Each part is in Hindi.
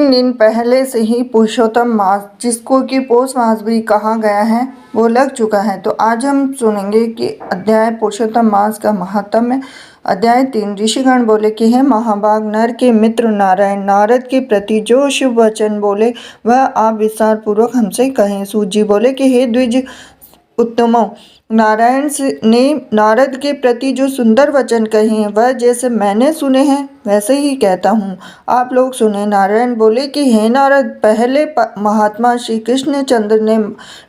3 दिन पहले से ही पुरुषोत्तम मास, जिसको कि पौष मास भी कहा गया है, वो लग चुका है। तो आज हम सुनेंगे कि अध्याय पुरुषोत्तम मास का महात्म्य। अध्याय 3। ऋषिगण बोले कि हे महाभाग, नर के मित्र नारायण नारद के प्रति जो शुभ वचन बोले वह आप विस्तार पूर्वक हमसे कहें। सूत जी बोले कि हे द्विज उत्तमों, नारायण ने नारद के प्रति जो सुंदर वचन कहे हैं वह जैसे मैंने सुने हैं वैसे ही कहता हूँ, आप लोग सुने। नारायण बोले कि हे नारद, पहले महात्मा श्री कृष्ण चंद्र ने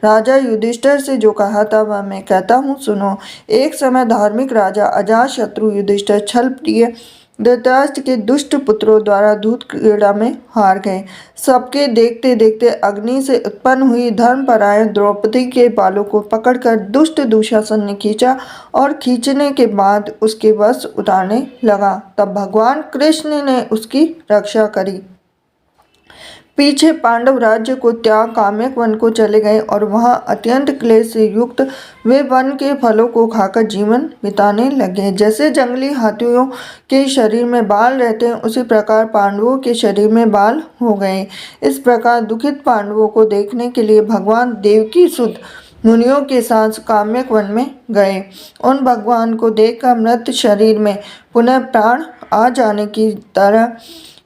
राजा युधिष्ठिर से जो कहा था वह मैं कहता हूँ, सुनो। एक समय धार्मिक राजा अजातशत्रु युधिष्ठिर छल प्रिय धृतराष्ट्र के दुष्ट पुत्रों द्वारा दूत क्रीड़ा में हार गए। सबके देखते देखते अग्नि से उत्पन्न हुई धर्मपरायण द्रौपदी के बालों को पकड़कर दुष्ट दुशासन ने खींचा और खींचने के बाद उसके वस्त्र उतारने लगा। तब भगवान कृष्ण ने उसकी रक्षा करी। पीछे पांडव राज्य को त्याग काम्यक वन को चले गए और वहां अत्यंत क्लेश से युक्त वे वन के फलों को खाकर जीवन बिताने लगे। जैसे जंगली हाथियों के शरीर में बाल रहते हैं उसी प्रकार पांडवों के शरीर में बाल हो गए। इस प्रकार दुखित पांडवों को देखने के लिए भगवान देवकी सुत मुनियों के साथ काम्यक वन में गए। उन भगवान को देखकर मृत शरीर में पुनः प्राण आ जाने की तरह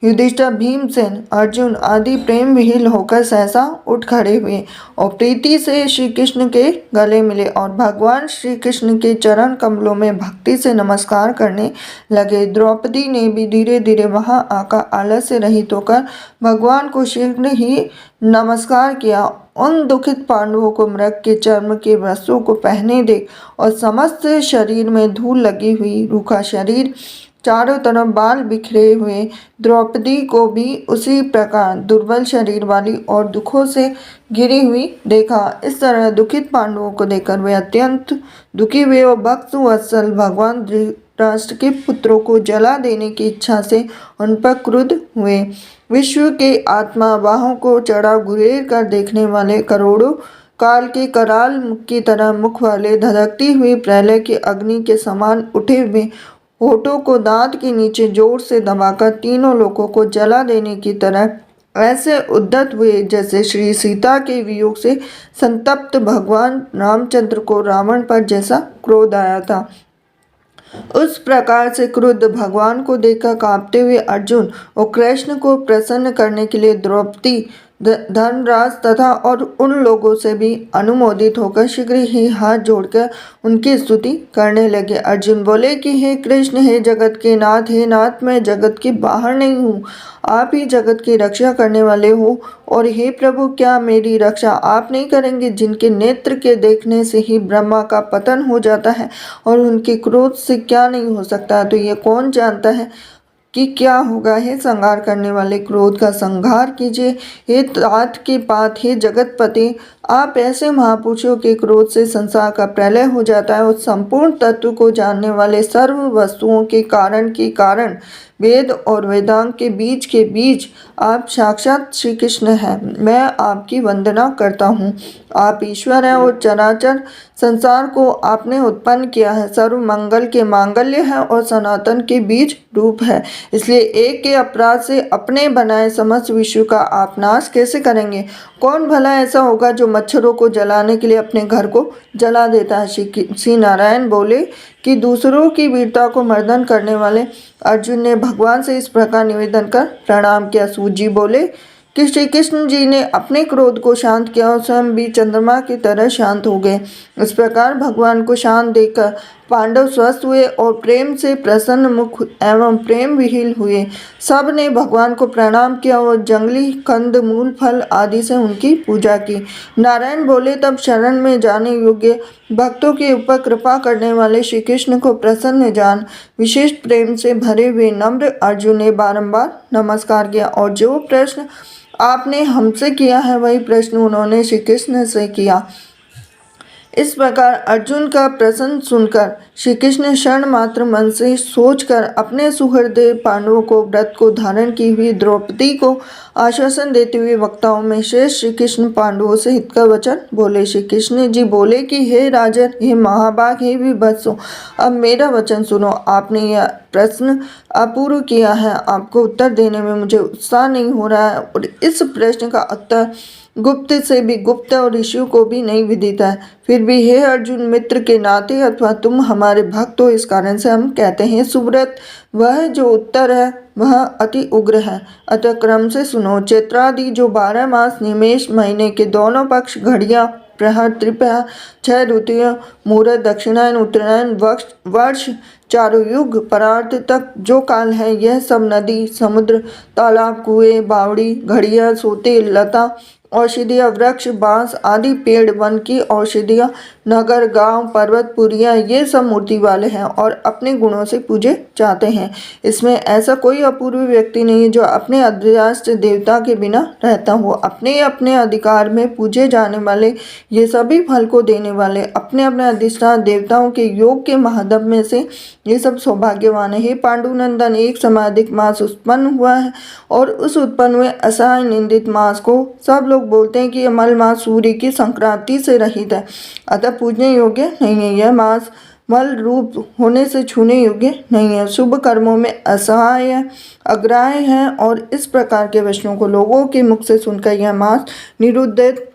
युधिष्ठिर, भीमसेन, अर्जुन आदि प्रेम विहीन होकर सहसा उठ खड़े हुए और प्रीति से श्री कृष्ण के गले मिले और भगवान श्री कृष्ण के चरण कमलों में भक्ति से नमस्कार करने लगे। द्रौपदी ने भी धीरे धीरे वहां आकर आलस्य रहित होकर भगवान को शीघ्र ही नमस्कार किया। उन दुखित पांडवों को मृग के चर्म के वस्त्रों को पहने देख और समस्त शरीर में धूल लगी हुई, रूखा शरीर, चारों तरफ बाल बिखरे हुए द्रौपदी को भी उसी प्रकार दुर्बल शरीर वाली और दुखों से घिरी हुई देखा। इस तरह दुखित पांडवों को देखकर वे अत्यंत दुखी हुए और भक्त वत्सल भगवान धृतराष्ट्र के पुत्रों को जला देने की इच्छा से उन पर क्रुद्ध हुए। विश्व के आत्मा बाहों को चढ़ा घुरेर कर देखने वाले करोड़ों काल के कराल की तरह मुख वाले धधकती हुई प्रलय की अग्नि के समान उठे हुए होठों को दांत के नीचे जोर से दबाकर तीनों लोगों को जला देने की तरह ऐसे उद्यत हुए जैसे श्री सीता के वियोग से संतप्त भगवान रामचंद्र को रावण पर जैसा क्रोध आया था। उस प्रकार से क्रुद्ध भगवान को देखकर कांपते हुए अर्जुन और कृष्ण को प्रसन्न करने के लिए द्रौपदी, धर्मराज तथा और उन लोगों से भी अनुमोदित होकर शीघ्र ही हाथ जोड़कर उनकी स्तुति करने लगे। अर्जुन बोले कि हे कृष्ण, हे जगत के नाथ, हे नाथ, मैं जगत के बाहर नहीं हूँ, आप ही जगत की रक्षा करने वाले हो। और हे प्रभु, क्या मेरी रक्षा आप नहीं करेंगे, जिनके नेत्र के देखने से ही ब्रह्मा का पतन हो जाता है और उनके क्रोध से क्या नहीं हो सकता, तो ये कौन जानता है कि क्या होगा। हे संहार करने वाले, क्रोध का संहार कीजिए। हे तात के पात, हे जगतपति, आप ऐसे महापुरुषों के क्रोध से संसार का प्रलय हो जाता है। उस संपूर्ण तत्व को जानने वाले, सर्व वस्तुओं के कारण वेद और वेदांग के बीज आप साक्षात श्री कृष्ण हैं। मैं आपकी वंदना करता हूँ। आप ईश्वर हैं और चराचर संसार को आपने उत्पन्न किया है। सर्व मंगल के मांगल्य है और सनातन के बीज रूप है। इसलिए एक के अपराध से अपने बनाए समस्त विश्व का आप नाश कैसे करेंगे। कौन भला ऐसा होगा जो मच्छरों को जलाने के लिए अपने घर को जला देता है। श्री नारायण बोले कि दूसरों की वीरता को मर्दन करने वाले अर्जुन ने भगवान से इस प्रकार निवेदन कर प्रणाम किया। सूत जी बोले कि श्री कृष्ण जी ने अपने क्रोध को शांत किया और स्वयं भी चंद्रमा की तरह शांत हो गए। इस प्रकार भगवान को शांत देखकर पांडव स्वस्थ हुए और प्रेम से प्रसन्न मुख एवं प्रेम विहीन हुए। सब ने भगवान को प्रणाम किया और जंगली कंद, मूल, फल आदि से उनकी पूजा की। नारायण बोले, तब शरण में जाने योग्य भक्तों के ऊपर कृपा करने वाले श्री कृष्ण को प्रसन्न जान विशेष प्रेम से भरे हुए नम्र अर्जुन ने बारंबार नमस्कार किया और जो प्रश्न आपने हमसे किया है वही प्रश्न उन्होंने श्री कृष्ण से किया। इस प्रकार अर्जुन का प्रश्न सुनकर श्री कृष्ण क्षण मात्र मन से सोचकर अपने सुहृदय पांडवों को व्रत को धारण की हुई द्रौपदी को आश्वासन देते हुए वक्ताओं में श्रेष्ठ श्री कृष्ण पांडवों से हित का वचन बोले। श्री कृष्ण जी बोले कि हे राजन, हे महाभाग, हे विभत्सो, अब मेरा वचन सुनो। आपने यह प्रश्न अपूर्व किया है, आपको उत्तर देने में मुझे उत्साह नहीं हो रहा है और इस प्रश्न का उत्तर गुप्त से भी गुप्त और ऋषियों को भी नहीं विदित है। फिर भी हे अर्जुन, मित्र के नाते अथवा तुम हमारे भक्त हो, इस कारण से हम कहते हैं सुव्रत। वह जो उत्तर है वह अति उग्र है, अतः क्रम से सुनो। चैत्रादि जो 12 मास निमेष महीने के दोनों पक्ष, घड़ियां, प्रहर, त्रिप्रहर, 6 ऋतुएं, मुहूर्त, दक्षिणायन, उत्तरायण, वर्ष, चारों युग, परार्थ तक जो काल है, यह सब नदी, समुद्र, तालाब, कुएं, बावड़ी, घड़ियां, सोते, लता, औषधियाँ, वृक्ष, बांस आदि पेड़, वन की औषधियाँ, नगर, गांव, पर्वत, पुरियाँ, ये सब मूर्ति वाले हैं और अपने गुणों से पूजे जाते हैं। इसमें ऐसा कोई अपूर्व व्यक्ति नहीं जो अपने अध्यास्त देवता के बिना रहता हो। अपने अपने अधिकार में पूजे जाने वाले, ये सभी फल को देने वाले, अपने अपने अधिष्ठान देवताओं के योग के महादब में से ये सब सौभाग्यवान है। हे पांडुनंदन, एक समाधिक मास उत्पन्न हुआ है और उस उत्पन्न हुए असहाय निंदित मास को सब लोग बोलते हैं कि यह मल मास सूर्य की संक्रांति से रहित है, अतः पूजने योग्य नहीं है। यह मास मल रूप होने से छूने योग्य नहीं है, शुभ कर्मों में असहाय है, अग्राह्य है और इस प्रकार के वचनों को लोगों के मुख से सुनकर यह मास निरुद्धित,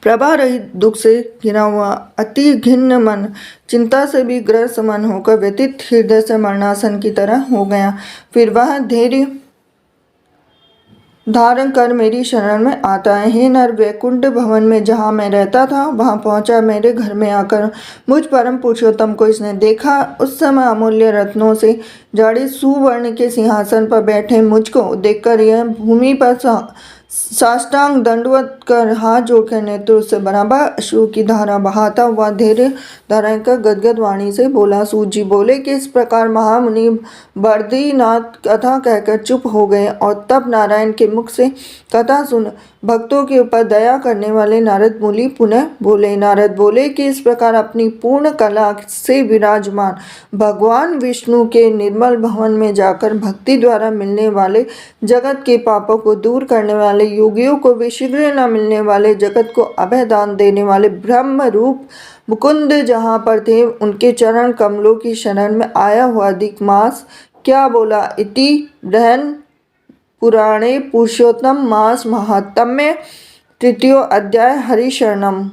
प्रभा रहित, दुख से घिरा हुआ, अति घिन्न मन, चिंता से भी ग्रस्त मन होकर व्यतीत हृदय से मरणासन की तरह हो गया। फिर वह धैर्य धारण कर मेरी शरण में आता है। हे नर, वैकुंठ भवन में जहाँ मैं रहता था वहाँ पहुँचा। मेरे घर में आकर मुझ परम पुरुषोत्तम को इसने देखा। उस समय अमूल्य रत्नों से जड़े सुवर्ण के सिंहासन पर बैठे मुझको देखकर यह भूमि पर साष्टांग दंडवत कर हाथ जोड़कर नेत्रों से बराबर अश्रु की धारा बहाता हुआ धैर्य धारण कर गदगद वाणी से बोला। सूत जी बोले कि इस प्रकार महामुनि बद्रीनाथ कथा कहकर चुप हो गए और तब नारायण के मुख से कथा सुन भक्तों के ऊपर दया करने वाले नारद मुनि पुनः बोले। नारद बोले कि इस प्रकार अपनी पूर्ण कला से विराजमान भगवान विष्णु के निर्मल भवन में जाकर भक्ति द्वारा मिलने वाले जगत के पापों को दूर करने वाले योगियों को भी शीघ्र न मिलने वाले जगत को अभय दान देने वाले ब्रह्म रूप मुकुंद जहाँ पर थे, उनके चरण कमलों की शरण में आया हुआ अधिक मास क्या बोला। इति बृहन् पुराणे पुरुषोत्तम मास महात्म्य 3 अध्याय हरिशरणम।